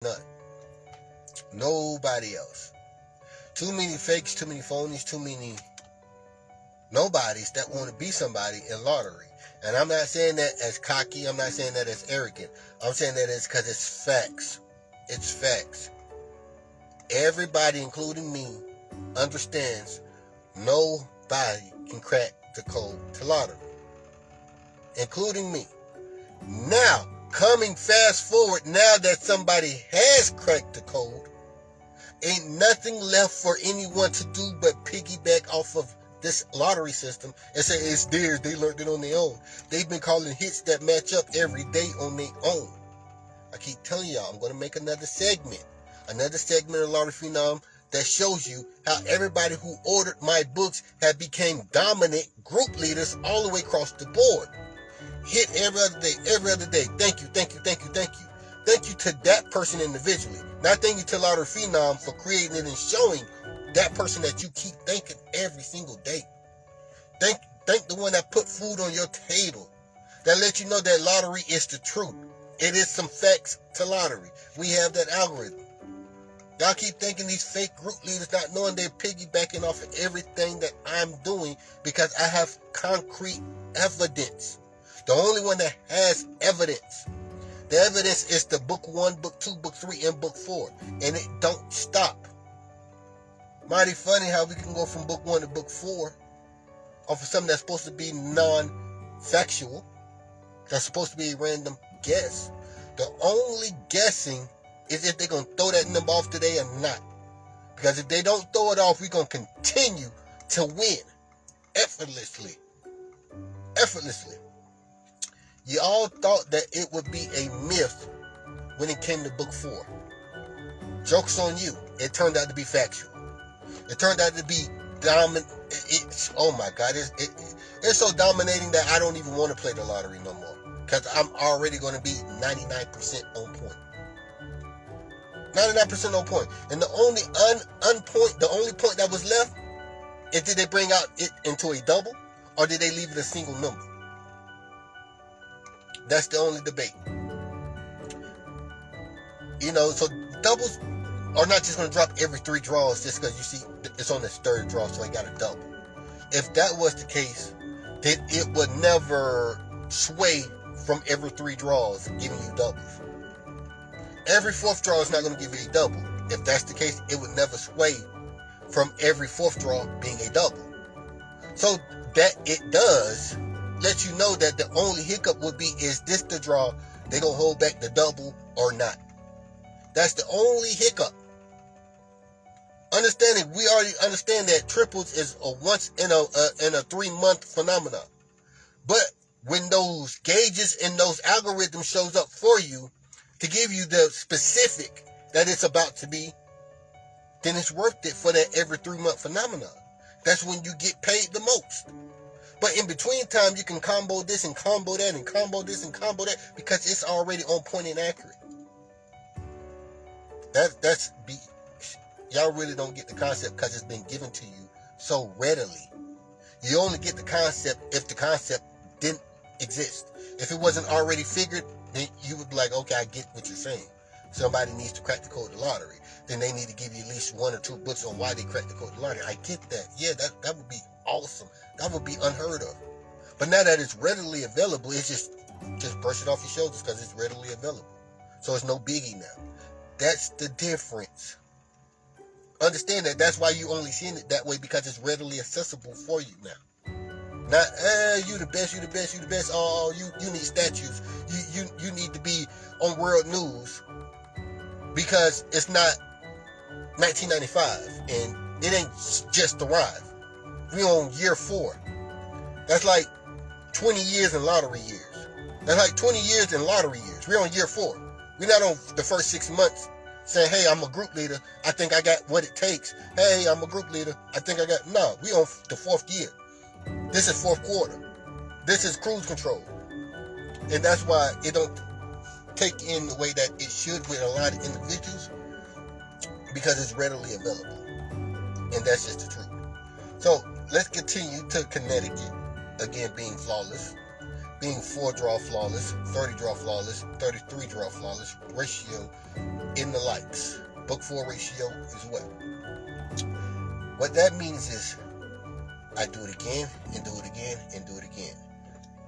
None. Nobody else. Too many fakes, too many phonies, too many nobodies that want to be somebody in lottery. And I'm not saying that as cocky. I'm not saying that as arrogant. I'm saying that it's because it's facts. It's facts. Everybody, including me, understands nobody can crack the code to lottery, including me. Now, coming fast forward, now that somebody has cracked the code, ain't nothing left for anyone to do but piggyback off of this lottery system and say it's theirs. They learned it on their own. They've been calling hits that match up every day on their own. I keep telling y'all, I'm going to make another segment of Lottery Phenom that shows you how everybody who ordered my books have became dominant group leaders all the way across the board. Hit every other day. Thank you. Thank you to that person individually. Not thank you to Lottery Phenom for creating it and showing that person that you keep thanking every single day. Thank the one that put food on your table. That let you know that lottery is the truth. It is some facts to lottery. We have that algorithm. Y'all keep thinking these fake group leaders, not knowing they're piggybacking off of everything that I'm doing because I have concrete evidence. The only one that has evidence. The evidence is the book 1, book 2, book 3, and book 4. And it don't stop. Mighty funny how we can go from book 1 to book 4 off of something that's supposed to be non-factual. That's supposed to be a random guess. The only guessing is if they're going to throw that number off today or not. Because if they don't throw it off, we're going to continue to win. Effortlessly. You all thought that it would be a myth when it came to book 4. Joke's on you. It turned out to be factual. It turned out to be dominant. Oh my God. It's so dominating that I don't even want to play the lottery no more. Because I'm already going to be 99% on point. 99% on point. And the only the only point that was left is did they bring out it into a double or did they leave it a single number? That's the only debate. So doubles are not just going to drop every 3 draws just because you see it's on this 3rd draw, so I got a double. If that was the case, then it would never sway from every 3 draws giving you doubles. Every 4th draw is not going to give you a double. If that's the case, it would never sway from every 4th draw being a double. So that it does let you know that the only hiccup would be, is this the draw? They going to hold back the double or not? That's the only hiccup. We already understand that triples is a once in a 3-month phenomenon. But when those gauges and those algorithms shows up for you to give you the specific that it's about to be, then it's worth it for that every 3-month phenomenon. That's when you get paid the most. But in between time, you can combo this and combo that and combo this and combo that because it's already on point and accurate. Y'all really don't get the concept because it's been given to you so readily. You only get the concept if the concept didn't exist. If it wasn't already figured, then you would be like, okay, I get what you're saying. Somebody needs to crack the code of the lottery. Then they need to give you at least 1 or 2 books on why they cracked the code of the lottery. I get that. Yeah, that would be awesome. That would be unheard of. But now that it's readily available, it's just brush it off your shoulders because it's readily available. So it's no biggie now. That's the difference. Understand that. That's why you only seeing it that way, because it's readily accessible for you now. Not, you the best. Oh, you need statues. You need to be on world news because it's not 1995 and it ain't just arrived. We on year 4. That's like 20 years in lottery years. That's like 20 years in lottery years. We're on year 4. We're not on the first 6 months saying, hey, I'm a group leader. I think I got what it takes. Hey, I'm a group leader. I think I got... No, we on the 4th year. This is 4th quarter. This is cruise control. And that's why it don't take in the way that it should with a lot of individuals, because it's readily available. And that's just the truth. So let's continue to Connecticut, again being flawless. being 4 draw flawless, 30 draw flawless, 33 draw flawless, ratio in the likes. Book 4 ratio as well. What that means is I do it again and do it again and do it again.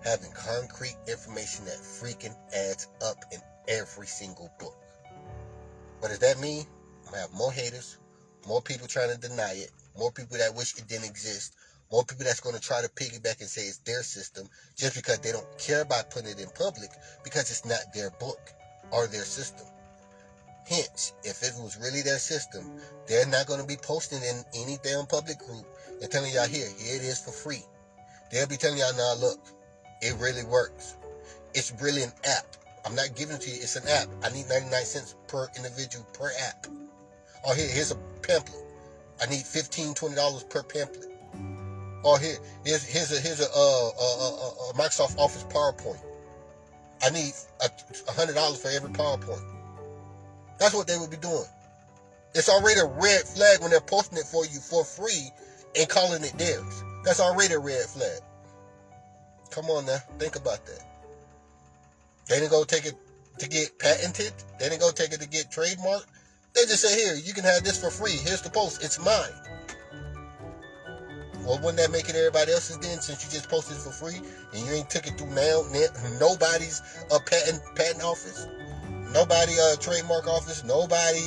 Having concrete information that freaking adds up in every single book. What does that mean? I'm gonna have more haters, more people trying to deny it, more people that wish it didn't exist, more people that's going to try to piggyback and say it's their system just because they don't care about putting it in public because it's not their book or their system. Hence, if it was really their system, they're not going to be posting in any damn public group and telling y'all, here it is for free. They'll be telling y'all, nah, look, it really works. It's really an app. I'm not giving it to you. It's an app. I need 99 cents per individual per app. Oh, here's a pamphlet. I need $15, $20 per pamphlet. Or here's a Microsoft Office PowerPoint. I need $100 for every PowerPoint. That's what they would be doing. It's already a red flag when they're posting it for you for free and calling it theirs. That's already a red flag. Come on now, think about that. They didn't go take it to get patented. They didn't go take it to get trademarked. They just say, here, you can have this for free. Here's the post. It's mine. Well, wouldn't that make it everybody else's then, since you just posted it for free and you ain't took it through mail? Nobody's patent office, nobody trademark office, nobody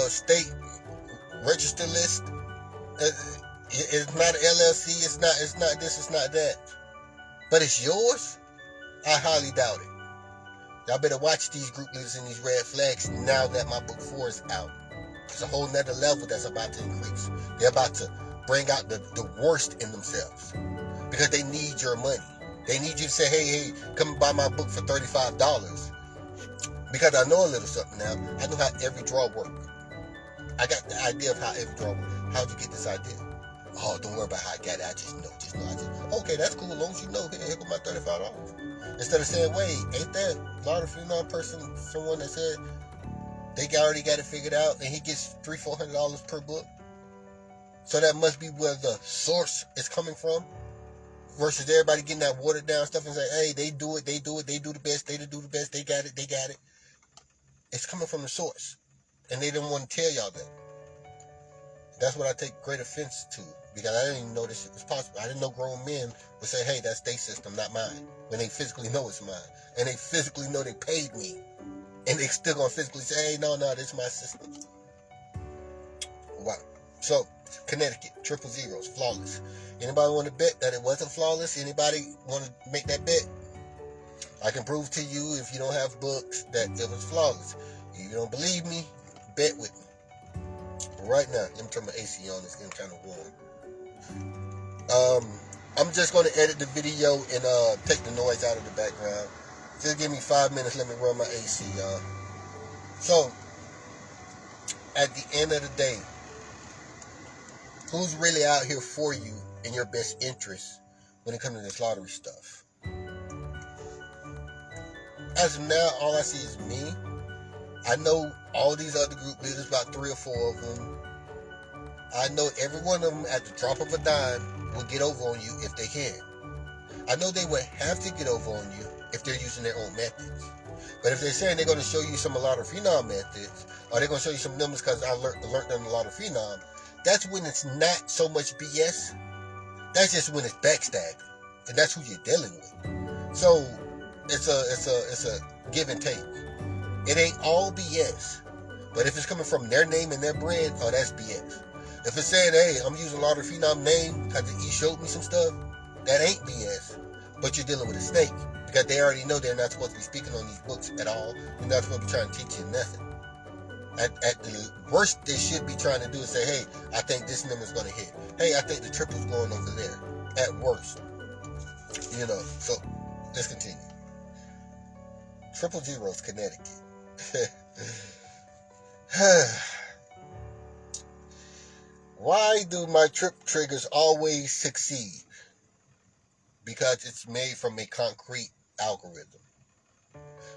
state register list. It's not an LLC. It's not this. It's not that. But it's yours? I highly doubt it. Y'all better watch these group leaders and these red flags now that my book 4 is out. It's a whole nother level that's about to increase. They're about to bring out the worst in themselves because they need your money. They need you to say, hey, come buy my book for $35. Because I know a little something now. I know how every draw works. I got the idea of how every draw works. How'd you get this idea? Oh, don't worry about how I got it. I just know. Okay, that's cool. As long as you know, here go my $35. Instead of saying, wait, ain't that Lauder Phenom person, someone that said they already got it figured out and he gets $300-400 per book? So that must be where the source is coming from. Versus everybody getting that watered down stuff and say, hey, they do the best, they got it. It's coming from the source. And they didn't want to tell y'all that. That's what I take great offense to, because I didn't even know this shit was possible. I didn't know grown men would say, hey, that's their system, not mine, when they physically know it's mine. And they physically know they paid me. And they still gonna physically say, hey, no, this is my system. Wow. So, Connecticut, 000, flawless. Anybody want to bet that it wasn't flawless? Anybody want to make that bet? I can prove to you, if you don't have books, that it was flawless. If you don't believe me, bet with me. Right now, let me turn my AC on. It's getting kind of warm. I'm just going to edit the video and take the noise out of the background. Just give me 5 minutes. Let me run my AC, y'all. So, at the end of the day, who's really out here for you in your best interest when it comes to this lottery stuff? As of now, all I see is me. I know all these other group leaders, about 3 or 4 of them. I know every one of them at the drop of a dime will get over on you if they can. I know they would have to get over on you if they're using their own methods. But if they're saying they're going to show you some Lauder Phenom methods, or they're going to show you some numbers because I learned them a Lauder Phenom, that's when it's not so much BS. That's just when it's backstabbing, and that's who you're dealing with. So it's a give and take. It ain't all BS, but if it's coming from their name and their brand, oh, that's BS. If it's saying, hey, I'm using Lauder Phenom name because he showed me some stuff, that ain't BS. But you're dealing with a snake because they already know they're not supposed to be speaking on these books at all. They're not supposed to be trying to teach you nothing. At the worst, they should be trying to do is say, hey, I think this number's going to hit. Hey, I think the triple's going over there. At worst. So let's continue. 000's Connecticut. Why do my trip triggers always succeed? Because it's made from a concrete algorithm.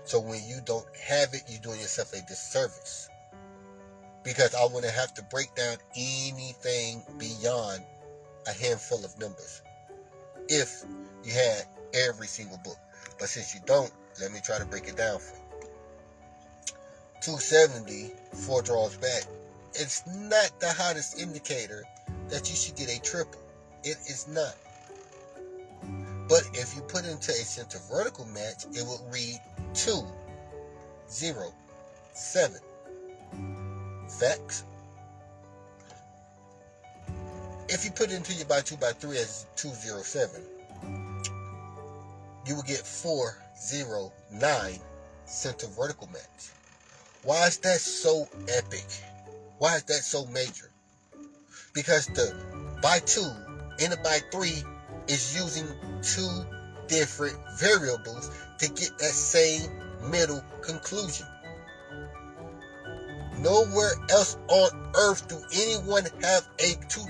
So when you don't have it, you're doing yourself a disservice. Because I wouldn't have to break down anything beyond a handful of numbers. if you had every single book. But since you don't, let me try to break it down for you. 270, 4 draws back. It's not the hottest indicator that you should get a triple. It is not. But if you put into a center vertical match, it will read 2, 0, 7. Facts. If you put it into your by 2 by 3 as 207, you will get 409 center vertical match. Why is that so epic? Why is that so major? Because the by 2 and the by 3 is using 2 different variables to get that same middle conclusion. Nowhere else on earth do anyone have a two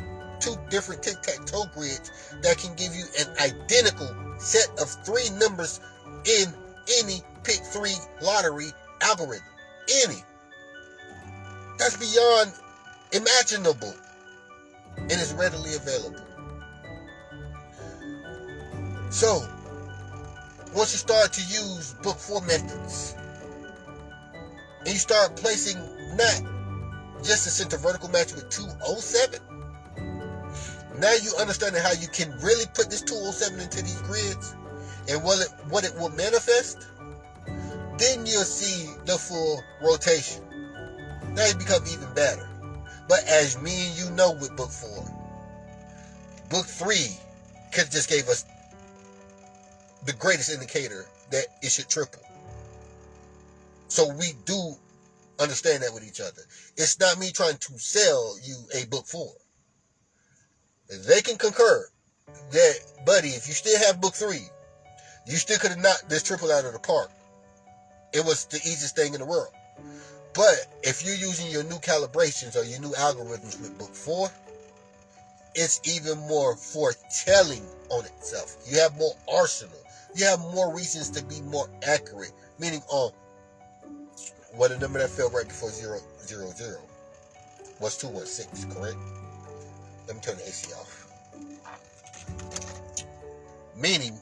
different tic-tac-toe grids that can give you an identical set of 3 numbers in any pick 3 lottery algorithm. Any. That's beyond imaginable and is readily available. So, once you start to use book 4 methods, and you start placing not just a center vertical match with 207, now you understand how you can really put this 207 into these grids and what it will manifest. Then you'll see the full rotation. Now it becomes even better. But as me and you know with book 4, book 3 could have just gave us the greatest indicator that it should triple. So we do understand that with each other. It's not me trying to sell you a book 4. They can concur that, buddy, if you still have book 3, you still could have knocked this triple out of the park. It was the easiest thing in the world. But if you're using your new calibrations or your new algorithms with book 4, it's even more foretelling on itself. You have more arsenal. You have more reasons to be more accurate. Meaning, the number that fell right before 000 was 216, correct? Let me turn the AC off. Meaning,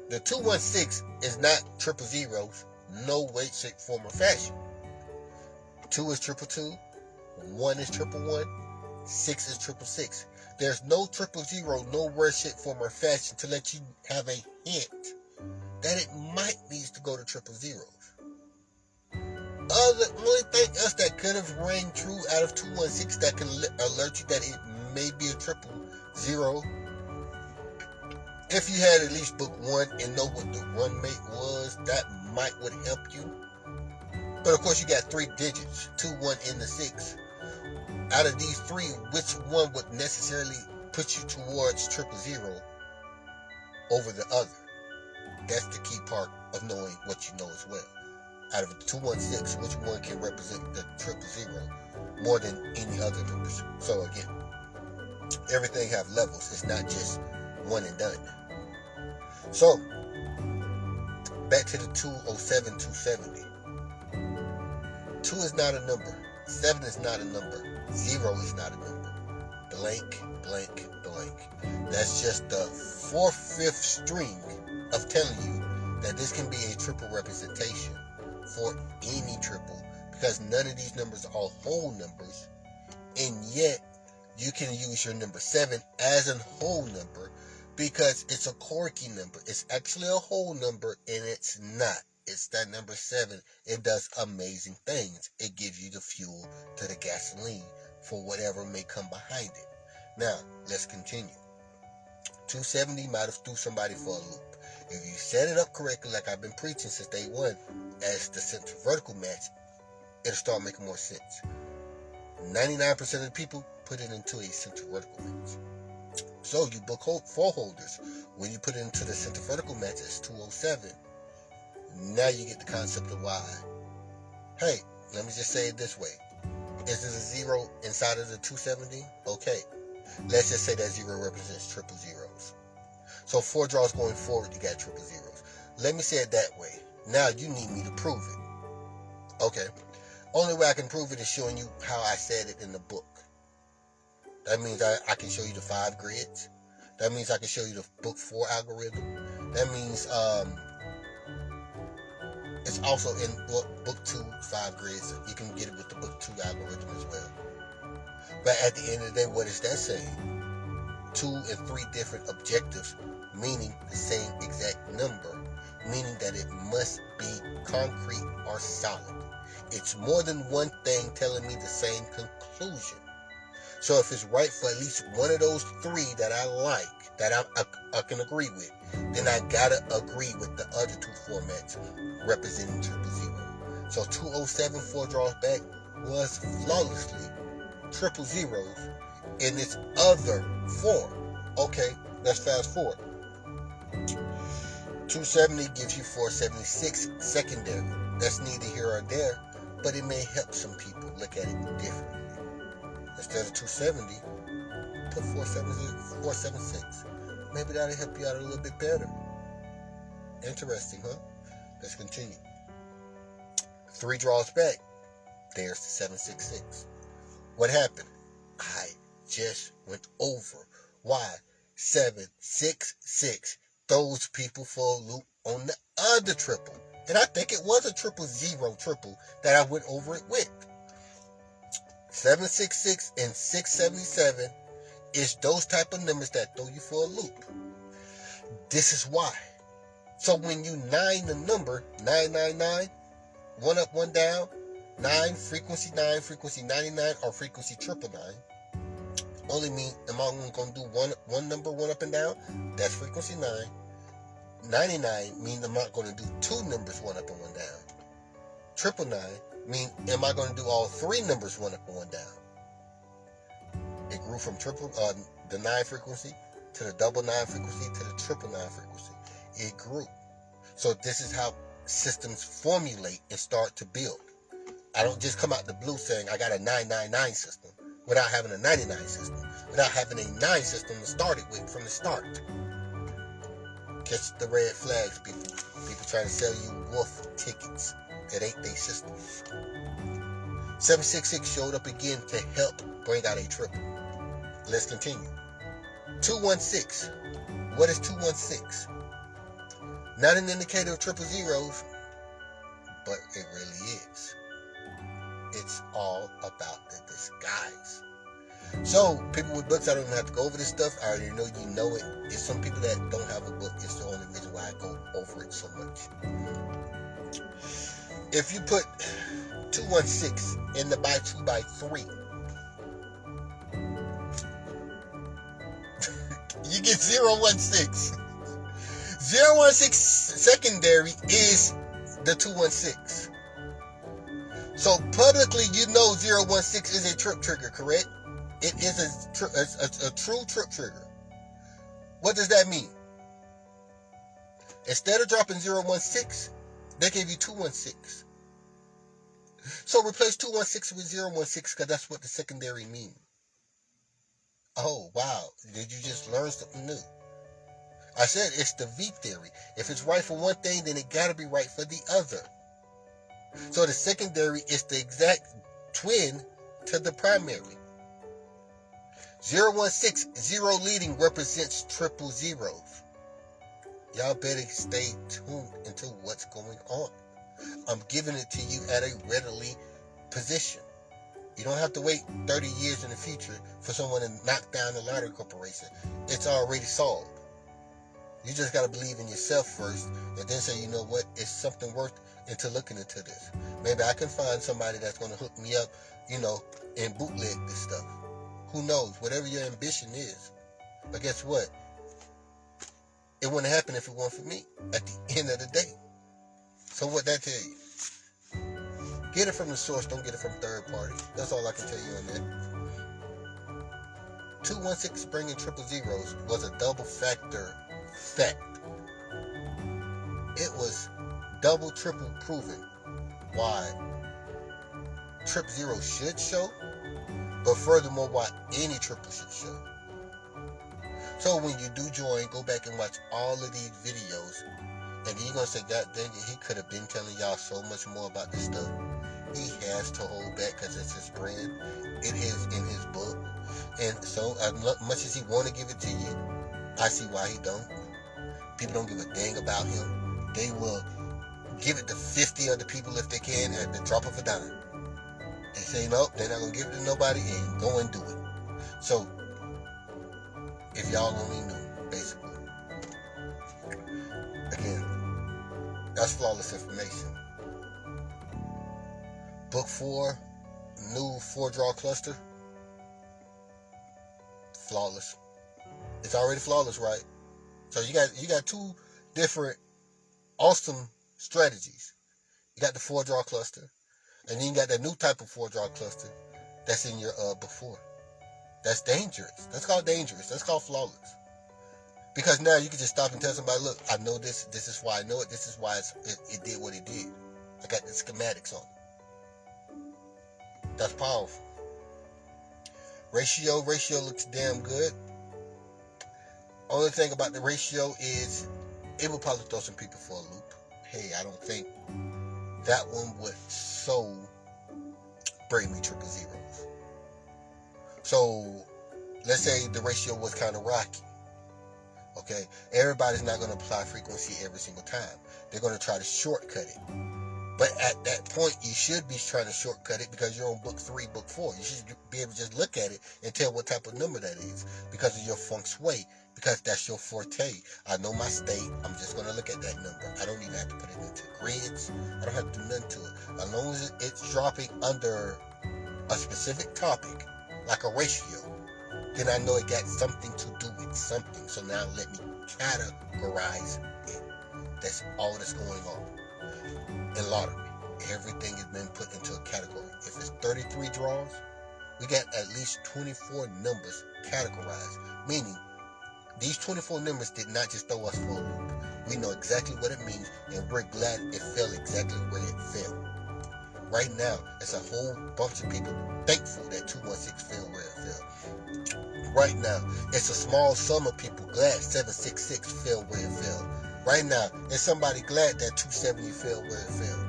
the 216 is not triple zeros, no way, shape, form, or fashion. 2 is triple 2, 1 is triple 1, 6 is triple 6. There's no triple zero, no way, shape, form, or fashion to let you have a hint that it might need to go to triple zeros. The only thing else that could have rang true out of 216 that can alert you that it may be a triple zero, if you had at least book 1 and know what the run mate was, that would help you. But of course you got 3 digits, 2, 1, and the 6. Out of these 3, which one would necessarily put you towards triple zero over the other? That's the key part of knowing what you know as well. Out of the 216, which one can represent the triple zero more than any other numbers? So again, everything have levels. It's not just one and done. So back to the 207, 270. 2 is not a number. 7 is not a number. 0 is not a number. Blank, blank, blank. That's just the 4/5 string of telling you that this can be a triple representation for any triple, because none of these numbers are whole numbers, and yet you can use your number 7 as a whole number because it's a quirky number. It's actually a whole number, and it's not. It's that number 7. It does amazing things. It gives you the fuel to the gasoline for whatever may come behind it. Now, let's continue. 270 might have threw somebody for a loop. If you set it up correctly, like I've been preaching since day 1, as the center vertical match, it'll start making more sense. 99% of the people put it into a center vertical match. So you book 4 holders. When you put it into the center vertical match as 207, now you get the concept of why. Hey, let me just say it this way. Is there a 0 inside of the 270? Okay. Let's just say that 0 represents triple zeros. So 4 draws going forward, you got triple zeros. Let me say it that way. Now you need me to prove it. Okay. Only way I can prove it is showing you how I said it in the book. That means I can show you the 5 grids. That means I can show you the book 4 algorithm. That means it's also in book 2, 5 grids. You can get it with the book 2 algorithm as well. But at the end of the day, what is that saying? 2 and 3 different objectives, meaning the same exact number, meaning that it must be concrete or solid. It's more than one thing telling me the same conclusion. So if it's right for at least one of those 3 that I like, that I can agree with, then I gotta agree with the other 2 formats representing 000. So 207 4 draws back was flawlessly 000 in this other form. Okay, let's fast forward. 270 gives you 476 secondary. That's neither here or there, but it may help some people look at it differently. Instead of 270, put 476. Maybe that'll help you out a little bit better. Interesting, huh? Let's continue. 3 draws back. There's the 766. What happened? I just went over why 766 throws people for a loop on the other triple. And I think it was a 000 triple that I went over it with. 766 and 677 is those type of numbers that throw you for a loop. This is why. So when you 9 the number 999, 1 up, 1 down, 9 frequency 99, or frequency 999, only mean, am I going to do one number 1 up and down? That's frequency 9. 99 means I'm not going to do 2 numbers 1 up and 1 down. 999 mean, am I going to do all 3 numbers 1 up and 1 down? It grew from the 9 frequency to the double 9 frequency to the 999 frequency. It grew. So this is how systems formulate and start to build. I don't just come out the blue saying I got a 999 system without having a 99 system, without having a 9 system to start it with from the start. Catch the red flags, people. People trying to sell you wolf tickets. It ain't their system. 766 showed up again to help bring out a triple. Let's continue. 216. What is 216? Not an indicator of triple zeros, but it really is. It's all about the disguise. So, people with books, I don't even have to go over this stuff. I already know you know it. It's some people that don't have a book. It's the only reason why I go over it so much. If you put 216 in the by 2 by 3, you get 016. 016 secondary is the 216. So publicly, you know 016 is a trip trigger, correct? It is a true trip trigger. What does that mean? Instead of dropping 016, they gave you 216. So replace 216 with 016 because that's what the secondary means. Oh, wow. Did you just learn something new? I said it's the V theory. If it's right for one thing, then it got to be right for the other. So the secondary is the exact twin to the primary. 016, 0 leading represents triple zeros. Y'all better stay tuned into what's going on. I'm giving it to you at a readily position. You don't have to wait 30 years in the future for someone to knock down the lottery corporation. It's already solved. You just got to believe in yourself first and then say, you know what, it's something worth into looking into this. Maybe I can find somebody that's going to hook me up, and bootleg this stuff. Who knows? Whatever your ambition is. But guess what? It wouldn't happen if it weren't for me at the end of the day. So what that tell you? Get it from the source, don't get it from third party. That's all I can tell you on that. 216 bringing triple zeros was a double factor fact. It was double, triple proven why trip zero should show, but furthermore why any triple should show. So when you do join, go back and watch all of these videos, and then you're going to say, God dang it, he could have been telling y'all so much more about this stuff. He has to hold back because it's his brand. It is in his book. And so as much as he want to give it to you, I see why he don't. People don't give a dang about him. They will give it to 50 other people if they can at the drop of a dime. They say nope, they're not gonna give it to nobody and go and do it. So if y'all only knew, basically. Again, that's flawless information. Book 4, new 4-draw cluster, flawless. It's already flawless, right? So you got two different awesome strategies. You got the 4-draw cluster, and then you got that new type of 4-draw cluster that's in your book 4. That's dangerous. That's called dangerous. That's called flawless. Because now you can just stop and tell somebody, look, I know this. This is why I know it. This is why it did what it did. I got the schematics on it. That's powerful. Ratio looks damn good. Only thing about the ratio is it will probably throw some people for a loop. Hey, I don't think that one would so bring me triple zeros. So let's say the ratio was kind of rocky. Okay, everybody's not going to apply frequency every single time. They're going to try to shortcut it. But at that point, you should be trying to shortcut it because you're on book 3, book 4. You should be able to just look at it and tell what type of number that is because of your feng shui, because that's your forte. I know my state. I'm just going to look at that number. I don't even have to put it into grids. I don't have to do nothing to it. As long as it's dropping under a specific topic, like a ratio, then I know it got something to do with something. So now let me categorize it. That's all that's going on. In lottery, everything has been put into a category. If it's 33 draws, we got at least 24 numbers categorized, meaning these 24 numbers did not just throw us for a loop. We know exactly what it means, and we're glad it fell exactly where it fell. Right now, it's a whole bunch of people thankful that 216 fell where it fell. Right now, it's a small sum of people glad 766 fell where it fell. Right now, there's somebody glad that 270 fell where it fell.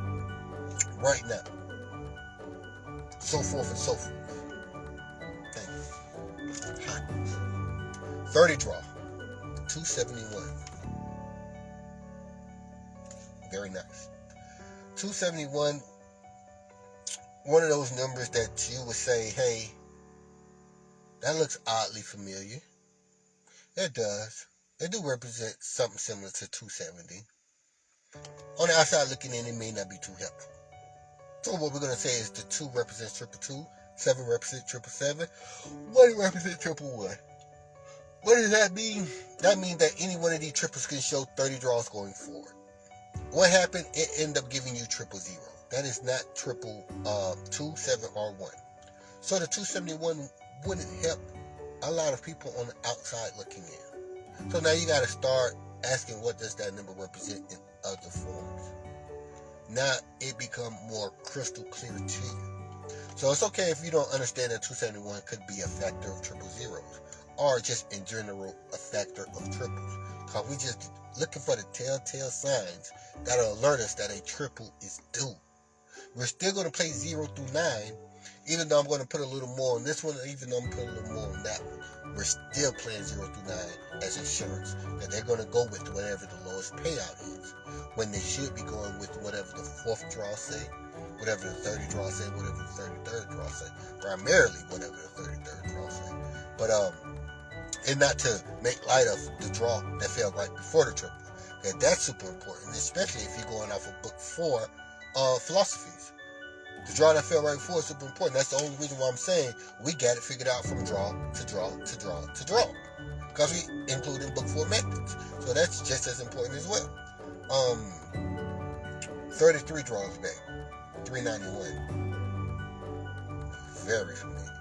Right now. So forth and so forth. Thank you. Hot. 30 draw. 271. Very nice. 271. One of those numbers that you would say, hey, that looks oddly familiar. It does. It do represent something similar to 270. On the outside looking in, it may not be too helpful. So what we're going to say is the 2 represents 222, 7 represents 777, 1 represents 111. What does that mean? That means that any one of these triples can show 30 draws going forward. What happened? It ended up giving you 000. That is not 2, 7, or 1. So the 271 wouldn't help a lot of people on the outside looking in. So now you got to start asking, what does that number represent in other forms? Now it become more crystal clear to you. So it's okay if you don't understand that 271 could be a factor of triple zeros, or just in general a factor of triples. Because we just looking for the telltale signs that'll alert us that a triple is due. We're still going to play 0 through 9, even though I'm going to put a little more on this one, even though I'm putting a little more on that one. We're still playing 0 through 9 as insurance, that they're going to go with whatever the lowest payout is, when they should be going with whatever the 4th draw say, whatever the 30 draw say, whatever the 33rd draw say, primarily whatever the 33rd draw say. But and not to make light of the draw that fell right before the triple. Okay, that's super important, especially if you're going off of book 4 philosophies. The draw that fell right before is super important. That's the only reason why I'm saying we got it figured out from draw to draw to draw to draw, because we include in book 4 methods. So that's just as important as well. 33 draws back, 391. Very familiar.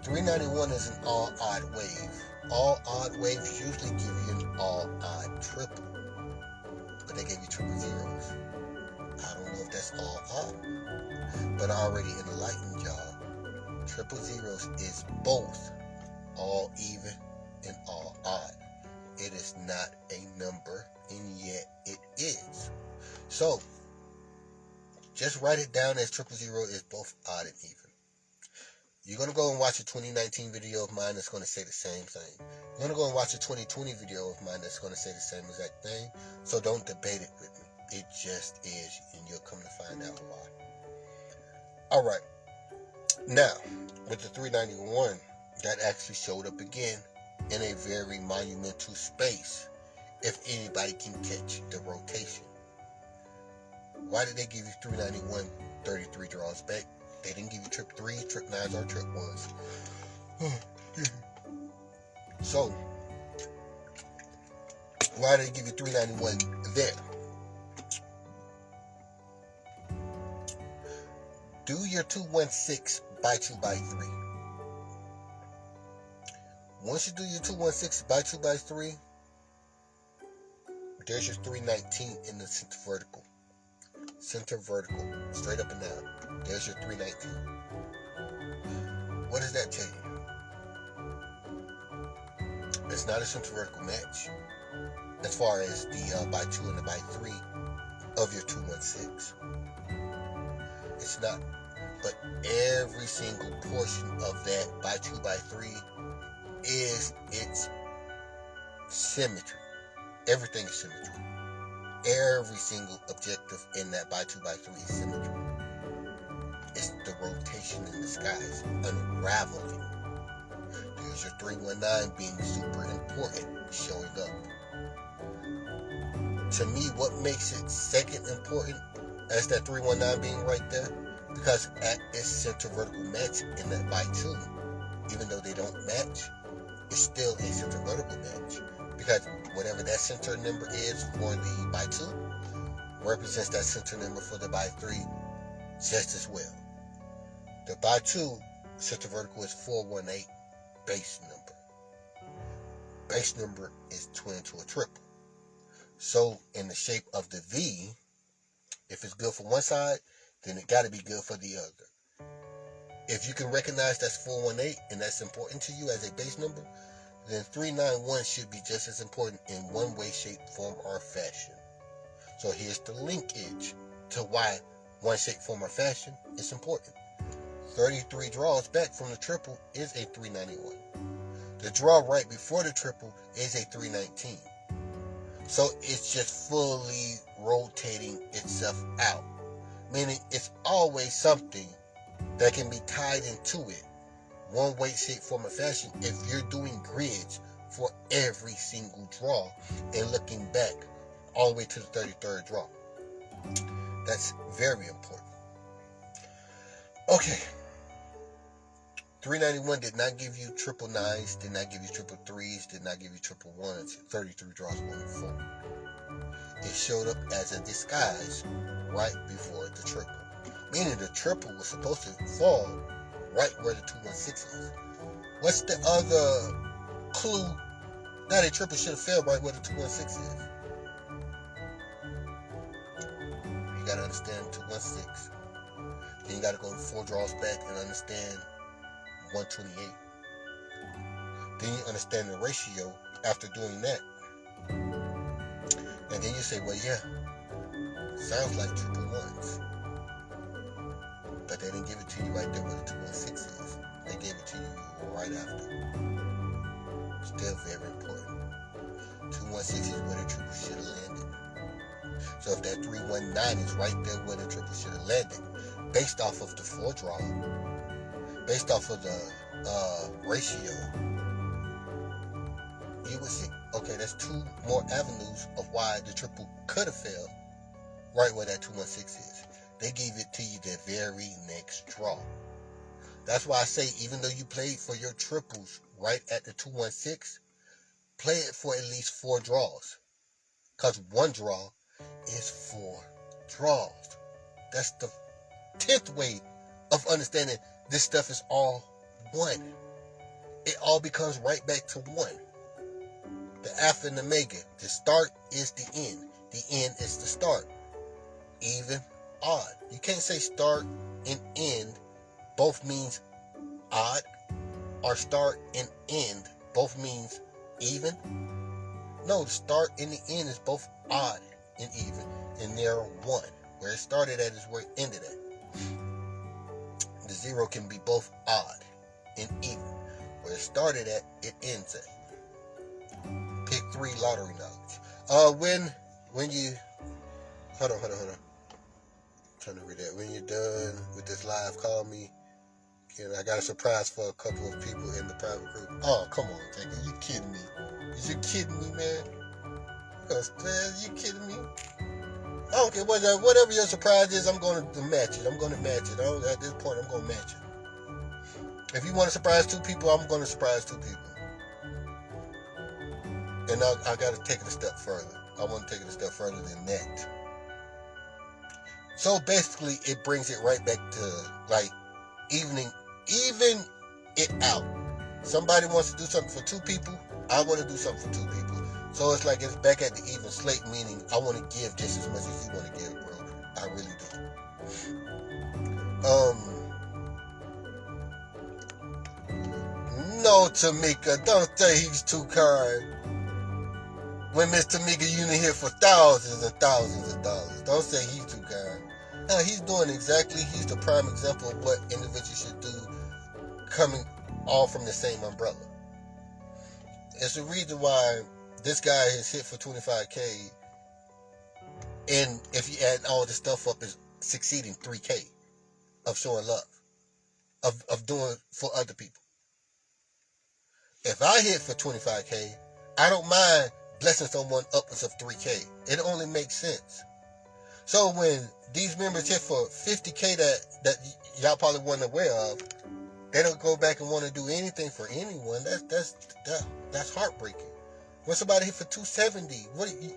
391 is an all odd wave. All odd waves usually give you an all odd triple, but they gave you triple zeros. I don't know if that's all odd, but I already enlightened y'all. Triple zeros is both all even and all odd. It is not a number, and yet it is. So just write it down as 000 is both odd and even. You're going to go and watch a 2019 video of mine that's going to say the same thing. You're going to go and watch a 2020 video of mine that's going to say the same exact thing. So don't debate it with me. It just is, and you'll come to find out why. All right. Now, with the 391, that actually showed up again in a very monumental space, if anybody can catch the rotation. Why did they give you 391, 33 draws back? They didn't give you trip 3, trip 9s, or trip 1s. So, why did they give you 391 there? Do your 216 by 2 by 3. Once you do your 216 by 2 by 3, there's your 319 in the center vertical. Center vertical, straight up and down. There's your 319. What does that tell you? It's not a center vertical match as far as the by 2 and the by 3 of your 216. It's not. But every single portion of that by 2 by 3 is its symmetry. Everything is symmetry. Every single objective in that by 2 by 3 is symmetry. It's the rotation in the skies, unraveling. There's your 319 being super important, showing up. To me, what makes it second important as that 319 being right there, because at its center vertical match in that by 2, even though they don't match, it's still a center vertical match. Because whatever that center number is for the by 2 represents that center number for the by 3 just as well. The by 2 center vertical is 418 base number. Base number is twin to a triple. So in the shape of the V, if it's good for one side, then it got to be good for the other. If you can recognize that's 418 and that's important to you as a base number, then 391 should be just as important in one way, shape, form, or fashion. So here's the linkage to why one shape, form, or fashion is important. 33 draws back from the triple is a 391. The draw right before the triple is a 319. So it's just fully rotating itself out. Meaning it's always something that can be tied into it. One way, shape, form, or fashion if you're doing grids for every single draw and looking back all the way to the 33rd draw. That's very important. Okay. 391 did not give you triple 9s, did not give you triple 3s, did not give you triple 1s, 33 draws 1 and 4. It showed up as a disguise right before the triple. Meaning the triple was supposed to fall right where the 216 is. What's the other clue that a triple should have fell right where the 216 is? You gotta understand 216. Then you gotta go 4 draws back and understand 128. Then you understand the ratio after doing that. And then you say, well, yeah, sounds like triple 1s. But they didn't give it to you right there where the 216 is. They gave it to you right after. Still very important. 216 is where the triple should have landed. So if that 319 is right there where the triple should have landed, based off of the 4 draw, based off of the ratio, you would see, okay, that's 2 more avenues of why the triple could have failed right where that 216 is. They gave it to you the very next draw. That's why I say, even though you played for your triples right at the 216, play it for at least 4 draws. Because 1 draw is 4 draws. That's the 10th way of understanding this stuff is all 1. It all becomes right back to 1. The alpha and omega. The start is the end. The end is the start. Even, odd. You can't say start and end both means odd, or start and end both means even. No, the start and the end is both odd and even, and they're 1. Where it started at is where it ended at. The 0 can be both odd and even. Where it started at, it ends at. Pick 3 lottery knowledge. When you hold on. I'm trying to read that. When you're done with this live, call me. And I got a surprise for a couple of people in the private group. Oh, come on, Jacob. You kidding me? Is you kidding me, man? Man, you kidding me? I don't care whatever your surprise is. I'm going to match it. At this point, I'm going to match it. If you want to surprise 2 people, I'm going to surprise 2 people. And I got to take it a step further. I want to take it a step further than that. So basically, it brings it right back to like even it out. Somebody wants to do something for 2 people. I want to do something for 2 people. So it's like it's back at the even slate, meaning I want to give just as much as you want to give, bro. I really do. No, Tamika, don't say he's too kind. When Miss Tamika Unit here for thousands and thousands of dollars. Don't say he's too kind. No, he's the prime example of what individuals should do coming all from the same umbrella. It's the reason why this guy is hit for 25K, and if you add all this stuff up, is succeeding 3K of showing love, of doing for other people. If I hit for 25K, I don't mind blessing someone upwards of 3K. It only makes sense. So when these members hit for 50K that y'all probably weren't aware of, they don't go back and want to do anything for anyone. That's heartbreaking. When somebody hit for 270,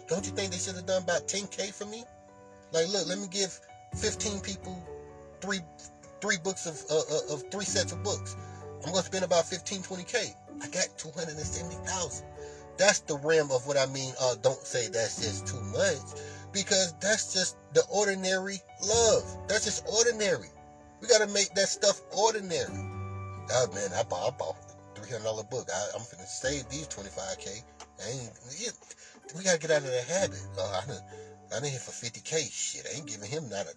don't you think they should have done about 10K for me? Like, look, let me give 15 people three books of 3 sets of books. I'm going to spend about 20K. I got 270,000. That's the realm of what I mean. Don't say that's just too much, because that's just the ordinary love. That's just ordinary. We got to make that stuff ordinary. Oh man, I bought $300 book. I'm finna save these 25K. We gotta get out of that habit. I done hit for 50K. Shit, I ain't giving him not $1.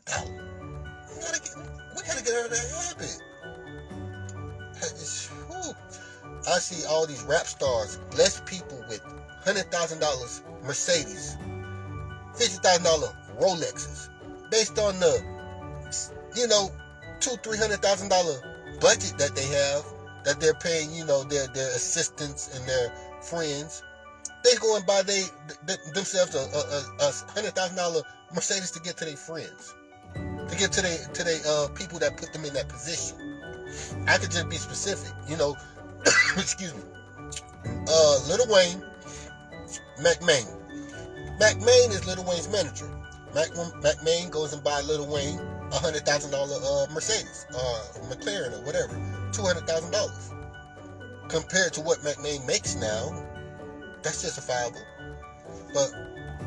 We gotta get out of that habit. I see all these rap stars bless people with $100,000 Mercedes, $50,000 Rolexes, based on the $200,000-$300,000 budget that they have, that they're paying, their assistants and their friends. They go and buy themselves a $100,000 Mercedes to get to their friends, to get to their people that put them in that position. I could just be specific, excuse me. Lil Wayne, Mac Main. Mac Main is Lil Wayne's manager. Mac Main goes and buys Lil Wayne $100,000 Mercedes, McLaren or whatever, $200,000. Compared to what Mac Main makes now, that's justifiable. But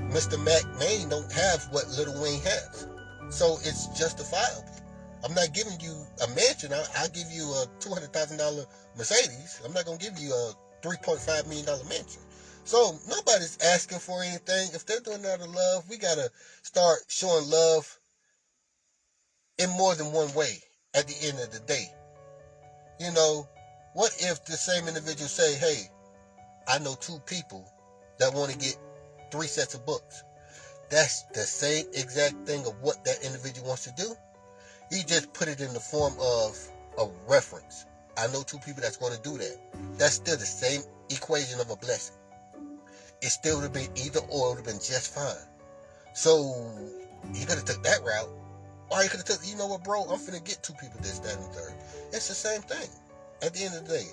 Mr. Mac Main don't have what Lil Wayne has, so it's justifiable. I'm not giving you a mansion. I'll give you a $200,000 Mercedes. I'm not gonna give you a $3.5 million mansion. So nobody's asking for anything. If they're doing it out of love, we gotta start showing love in more than one way at the end of the day. What if the same individual say, hey, I know 2 people that want to get 3 sets of books. That's the same exact thing of what that individual wants to do. He just put it in the form of a reference. I know 2 people that's going to do that. That's still the same equation of a blessing. It still would have been either or. It would have been just fine. So he could have took that route. Or he could have took, you know what, bro? I'm finna get 2 people this, that, and third. It's the same thing at the end of the day.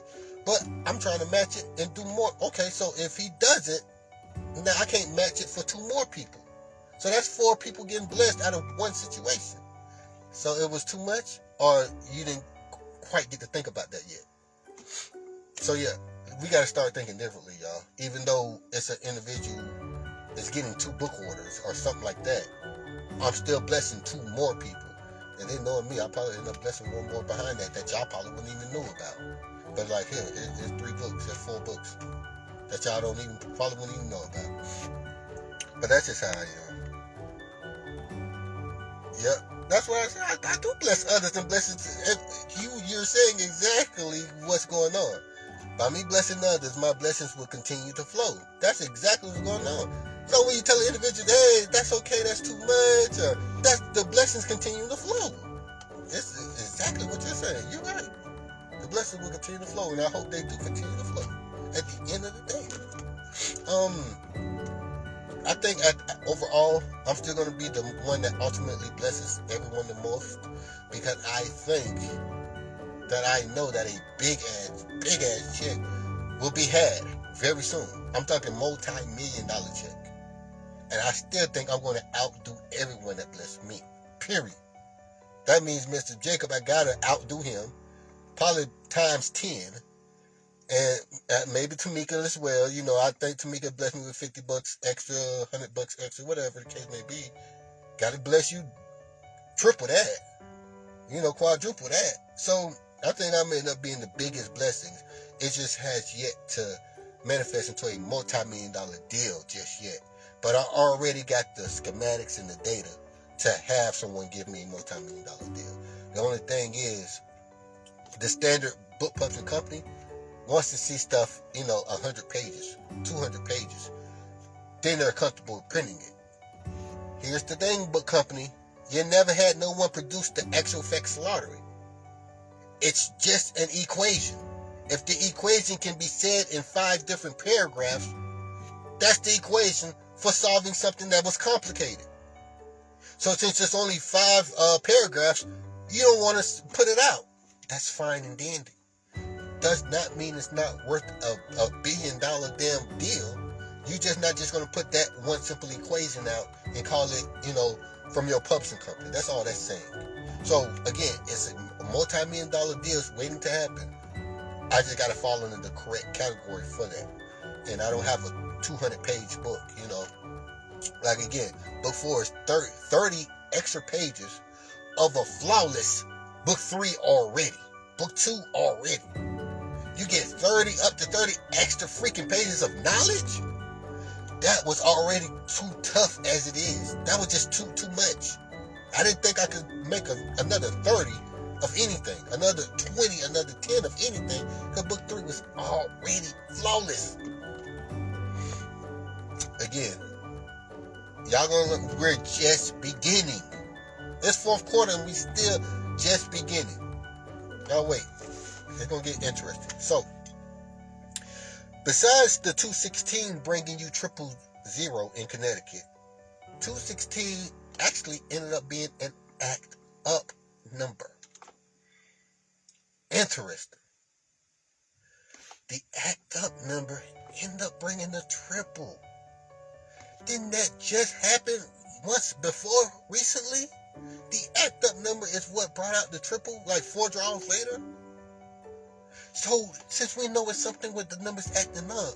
But I'm trying to match it and do more. Okay, so if he does it, now I can't match it for 2 more people. So that's 4 people getting blessed out of one situation. So it was too much, or you didn't quite get to think about that yet. So yeah, we got to start thinking differently, y'all. Even though it's an individual that's getting 2 book orders or something like that, I'm still blessing 2 more people. And then knowing me, I'll probably end up blessing 1 more behind that y'all probably wouldn't even know about. But like here, it's 3 books, there's 4 books that y'all probably wouldn't even know about. But that's just how I am. Yep. That's what I said. I do bless others and bless you you're saying exactly what's going on. By me blessing others, my blessings will continue to flow. That's exactly what's going on. So when you tell an individual, hey, that's okay, that's too much, or that's the blessings continue to flow. It's exactly what you're saying. You're right. The blessings will continue to flow, and I hope they do continue to flow at the end of the day. I think overall, I'm still going to be the one that ultimately blesses everyone the most, because I think that I know that a big ass check will be had very soon. I'm talking multi-million-dollar check. And I still think I'm going to outdo everyone that blessed me. Period. That means Mr. Jacob, I got to outdo him, probably times 10. And maybe Tamika as well. You know, I think Tamika blessed me with $50 extra, $100 extra, whatever the case may be. Got to bless you triple that. You know, quadruple that. So I think I may end up being the biggest blessings. It just has yet to manifest into a multi-million-dollar deal just yet. But I already got the schematics and the data to have someone give me a multi-million-dollar deal. The only thing is, the standard book publishing company wants to see stuff, 100 pages, 200 pages. Then they're comfortable with printing it. Here's the thing, book company. You never had no one produce the actual facts lottery. It's just an equation. If the equation can be said in 5 different paragraphs, that's the equation for solving something that was complicated. So since it's only 5 paragraphs, you don't want to put it out. That's fine and dandy. Does not mean it's not worth a $1 billion damn deal. You're just not just going to put that one simple equation out and call it, from your publishing company. That's all that's saying. So again, it's a multi-million-dollar deal waiting to happen. I just got to fall into the correct category for that. And I don't have a 200-page book, Like again, book 4 is 30 extra pages of a flawless book 3 already. Book 2 already. You get up to 30 extra freaking pages of knowledge? That was already too tough as it is. That was just too much. I didn't think I could make another 30 of anything, another 20, another 10 of anything, because book 3 was already flawless. Again, we're just beginning. It's 4th quarter and we still just beginning. Now wait, it's gonna get interesting. So, besides the 216 bringing you 000 in Connecticut, 216 actually ended up being an act up number. Interesting. The act up number ended up bringing the triple. Didn't that just happen once before recently? The act up number is what brought out the triple, like 4 draws later. So, since we know it's something with the numbers acting up,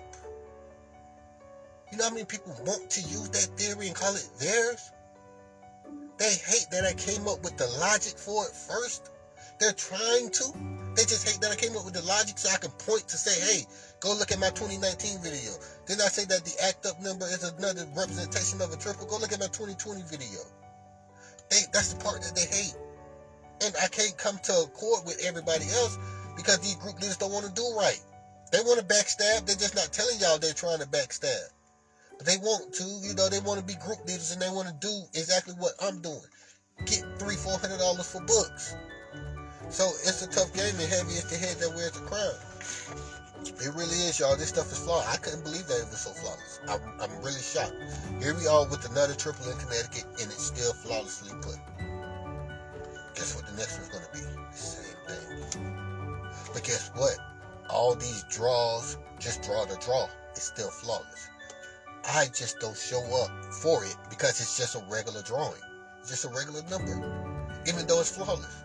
you know how many people want to use that theory and call it theirs? They hate that I came up with the logic for it first. They're trying to. They just hate that I came up with the logic so I can point to say, hey, go look at my 2019 video. Then I say that the act up number is another representation of a triple. Go look at my 2020 video. That's the part that they hate. And I can't come to accord with everybody else because these group leaders don't want to do right. They want to backstab. They're just not telling y'all they're trying to backstab. But they want to, they want to be group leaders and they want to do exactly what I'm doing. Get $300-400 for books. So it's a tough game and heavy is the head that wears the crown. It really is, y'all. This stuff is flawed. I couldn't believe that it was so flawless. I'm really shocked. Here we are with another triple in Connecticut and it's still flawlessly put. Guess what the next one's going to be? The same thing. But guess what? All these draws, just draw the draw. It's still flawless. I just don't show up for it because it's just a regular drawing. It's just a regular number. Even though it's flawless.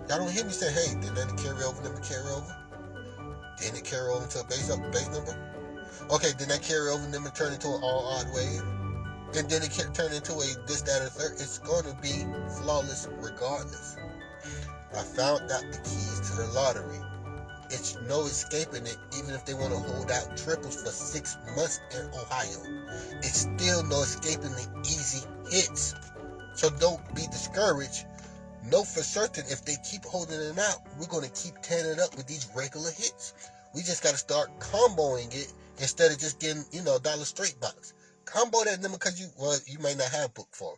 Y'all don't hear me say, hey, didn't that carry over number carry over? Didn't it carry over to a base number? Okay, then that carry over number turn into an all odd wave? And then it can turn into a this, that, or third. It's going to be flawless regardless. I found out the keys to the lottery. It's no escaping it, even if they want to hold out triples for 6 months in Ohio. It's still no escaping the easy hits. So don't be discouraged know for certain if they keep holding it out, we're going to keep tearing it up with these regular hits. We just got to start comboing it instead of just getting, a dollar straight box. Combo that number because you might not have book 4.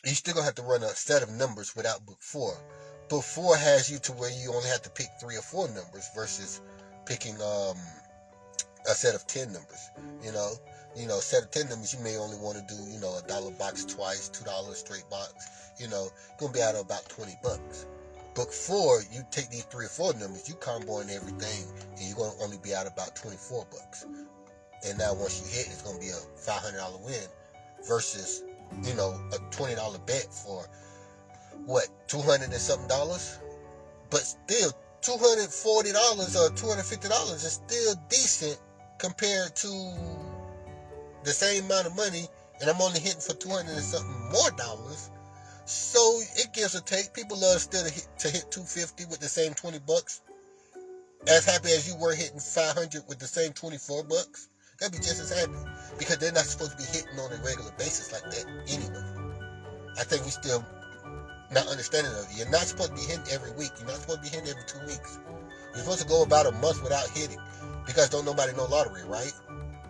You still going to have to run a set of numbers without book 4. Book 4 has you to where you only have to pick 3 or 4 numbers versus picking a set of 10 numbers. A set of 10 numbers, you may only want to do, a dollar box twice, $2 straight box. You're going to be out of about $20. Book 4, you take these 3 or 4 numbers, you comboing everything, and you're going to only be out about $24. And now once you hit, it's going to be a $500 win versus, a $20 bet for, $200 and something dollars? But still, $240 or $250 is still decent compared to the same amount of money, and I'm only hitting for $200 and something more dollars. So it gives or take. People love still to hit $250 with the same $20. As happy as you were hitting $500 with the same $24. They'll be just as happy because they're not supposed to be hitting on a regular basis like that anyway. I think we still not understanding of it. You're not supposed to be hitting every week. You're not supposed to be hitting every 2 weeks. You're supposed to go about a month without hitting because don't nobody know lottery, right?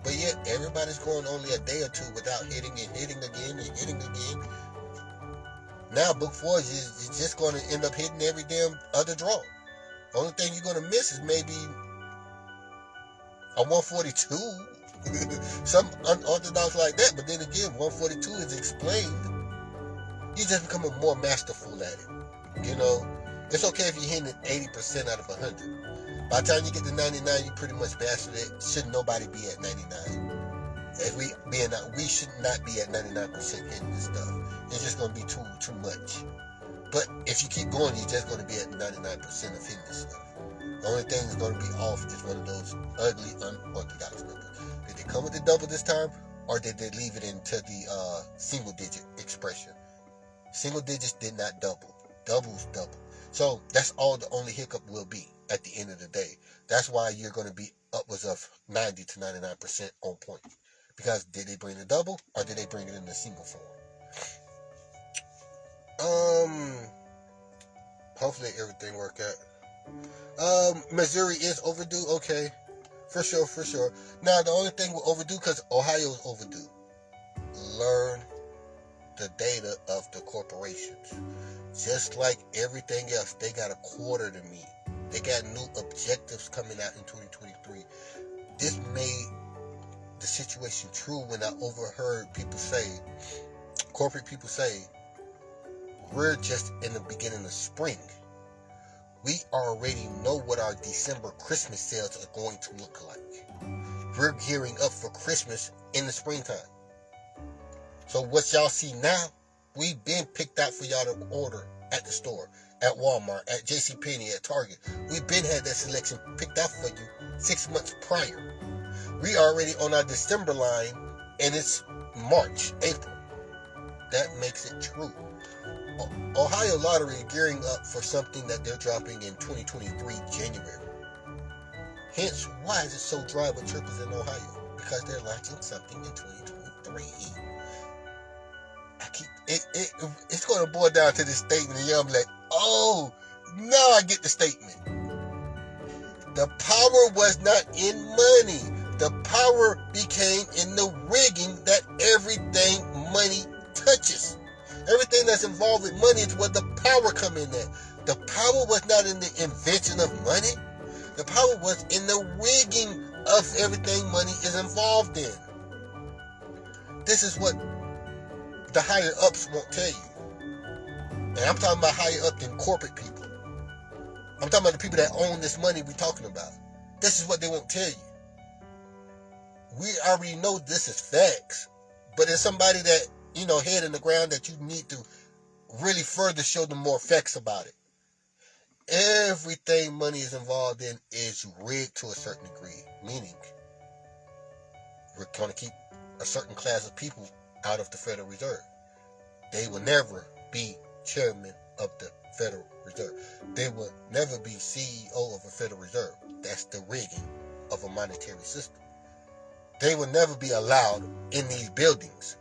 But yet everybody's going only a day or 2 without hitting and hitting again and hitting again. Now book 4 is just going to end up hitting every damn other draw. Only thing you're going to miss is maybe a 142. Some unorthodox like that, but then again, 142 is explained. You just becoming more masterful at it. It's okay if you're hitting 80% out of 100. By the time you get to 99, you pretty much mastered it. Shouldn't nobody be at 99? We should not be at 99% hitting this stuff. It's just gonna be too much. But if you keep going, you're just gonna be at 99% of hitting this stuff. The only thing that's gonna be off is one of those ugly unorthodox numbers. Did they come with the double this time, or did they leave it into the single digit expression? Single digits did not double. Doubles double. So that's all the only hiccup will be at the end of the day. That's why you're going to be upwards of 90 to 99% on point. Because did they bring the double or did they bring it in the single form? Hopefully everything worked out. Missouri is overdue. Okay. For sure. Now the only thing we're overdue because Ohio is overdue. Learn the data of the corporations. Just like everything else, they got a quarter to meet. They got new objectives coming out in 2023. This made the situation true when I overheard corporate people say, we're just in the beginning of spring. We already know what our December Christmas sales are going to look like. We're gearing up for Christmas in the springtime. So what y'all see now, we've been picked out for y'all to order at the store, at Walmart, at JCPenney, at Target. We've been had that selection picked out for you 6 months prior. We already on our December line, and it's March, April. That makes it true. Ohio Lottery is gearing up for something that they're dropping in 2023 January. Hence, why is it so dry with triples in Ohio? Because they're launching something in 2023. It's going to boil down to this statement, and I'm like, oh, now I get the statement. The power was not in money. The power became in the rigging that everything money touches. Everything that's involved with money is where the power come in at. The power was not in the invention of money. The power was in the rigging of everything money is involved in. This is what the higher ups won't tell you. And I'm talking about higher up than corporate people. I'm talking about the people that own this money we're talking about. This is what they won't tell you. We already know this is facts. But there's somebody that, head in the ground that you need to really further show them more facts about it. Everything money is involved in is rigged to a certain degree. Meaning, we're going to keep a certain class of people out of the Federal Reserve. They will never be chairman of the Federal Reserve. They will never be CEO of a Federal Reserve. That's the rigging of a monetary system. They will never be allowed in these buildings.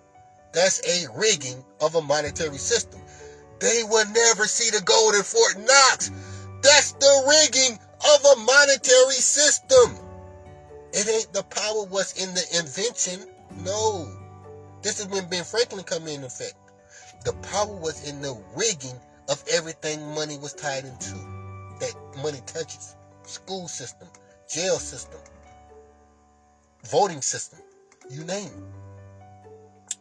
That's a rigging of a monetary system. they will never see the gold in Fort Knox. That's the rigging of a monetary system. It ain't the power was in the invention. No. This is when Ben Franklin come in effect. The power was in the rigging of everything money was tied into. That money touches. School system, jail system, voting system, you name it.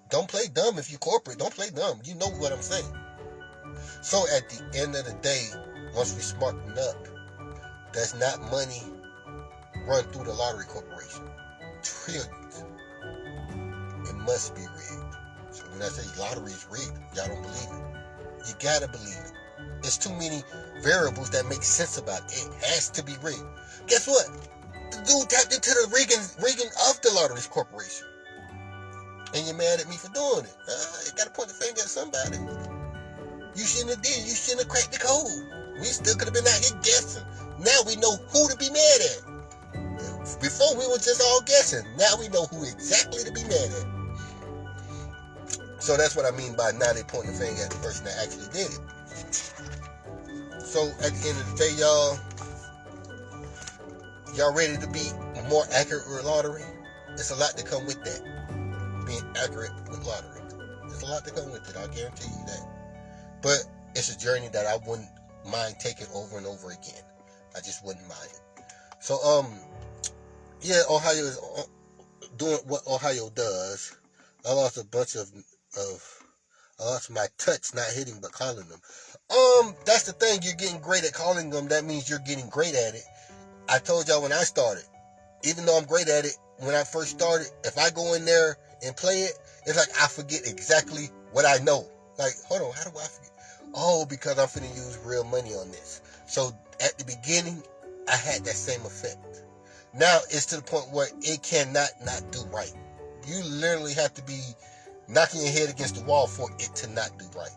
Don't play dumb if you corporate. Don't play dumb. You know what I'm saying. So at the end of the day, once we smarten up, that's not money run through the lottery corporation. Trillions. It must be rigged. So when I say lottery is rigged, y'all don't believe it. You gotta believe it. There's too many variables that make sense about it. It has to be rigged. Guess what? The dude tapped into the rigging of the lottery corporation. And you're mad at me for doing it. You gotta point the finger at somebody. You shouldn't have did. You shouldn't have cracked the code. We still could have been out here guessing. Now we know who to be mad at. Before we were just all guessing. Now we know who exactly to be mad at. So that's what I mean by now they point the finger at the person that actually did it. So at the end of the day, y'all ready to be more accurate with lottery? It's a lot to come with that. Being accurate with lottery. There's a lot to come with it. I'll guarantee you that. But it's a journey that I wouldn't mind taking over and over again. I just wouldn't mind it. So yeah, Ohio is doing what Ohio does. I lost a bunch of I lost my touch, not hitting but calling them. That's the thing. You're getting great at calling them. That means you're getting great at it. I told y'all when I started, even though I'm great at it, when I first started, if I go in there and play it, it's like I forget exactly what I know. Like, hold on, how do I forget? Oh, because I'm finna use real money on this. So at the beginning, I had that same effect. Now it's to the point where it cannot not do right. You literally have to be knocking your head against the wall for it to not do right.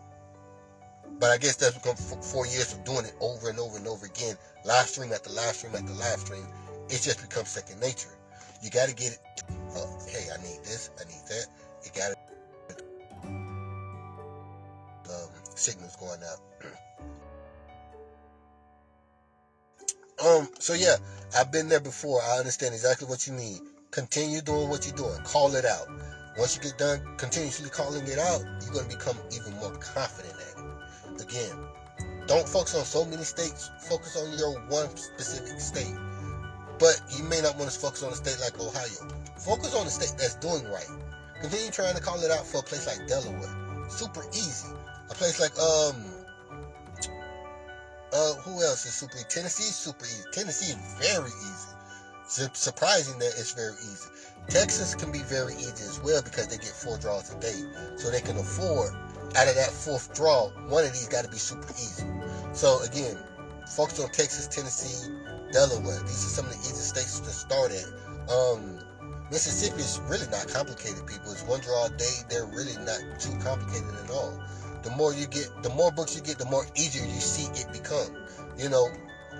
But I guess that's become 4 years of doing it over and over and over again, live stream after live stream after live stream. It just becomes second nature. You got to get it. Hey, I need this, I need that. You got to signals going out. So yeah, I've been there before. I understand exactly what you mean. Continue doing what you're doing. Call it out. Once you get done continuously calling it out, you're going to become even more confident at it. Again, don't focus on so many states. Focus on your one specific state. But you may not want to focus on a state like Ohio. Focus on the state that's doing right. Continue trying to call it out for a place like Delaware. Super easy. A place like who else is super easy? Tennessee is super easy. Tennessee is very easy. Surprising that it's very easy. Texas can be very easy as well because they get 4 draws a day. So they can afford, out of that 4th draw, one of these got to be super easy. So again, focus on Texas, Tennessee, Delaware. These are some of the easiest states to start at. Mississippi is really not complicated, people. It's 1 draw a day. They're really not too complicated at all. The more you get, the more books you get, the more easier you see it become. You know,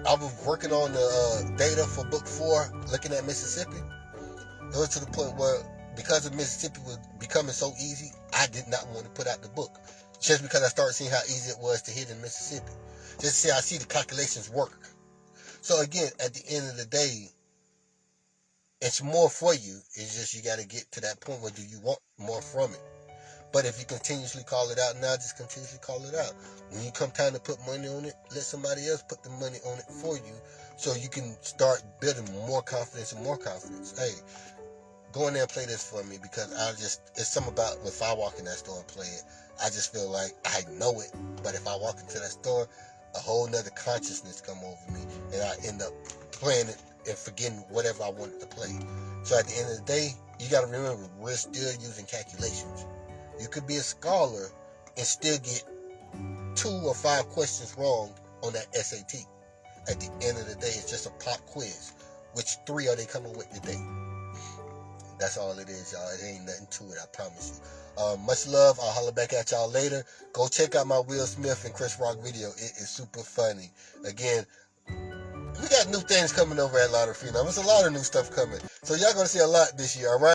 I was working on the data for book 4, looking at Mississippi. It was to the point where, because of Mississippi was becoming so easy, I did not want to put out the book. Just because I started seeing how easy it was to hit in Mississippi. Just to see how I see the calculations work. So again, at the end of the day, it's more for you. It's just you got to get to that point where do you want more from it. But if you continuously call it out now, just continuously call it out. When you come time to put money on it, let somebody else put the money on it for you so you can start building more confidence and more confidence. Hey, go in there and play this for me because it's something about if I walk in that store and play it, I just feel like I know it. But if I walk into that store, a whole nother consciousness come over me and I end up playing it and forgetting whatever I wanted to play. So at the end of the day, you got to remember, we're still using calculations. You could be a scholar and still get 2 or 5 questions wrong on that SAT. At the end of the day, it's just a pop quiz. Which 3 are they coming with today? That's all it is, y'all. It ain't nothing to it, I promise you. Much love. I'll holler back at y'all later. Go check out my Will Smith and Chris Rock video. It is super funny. Again, we got new things coming over at Lottery Phenom. There's a lot of new stuff coming. So y'all gonna see a lot this year, alright?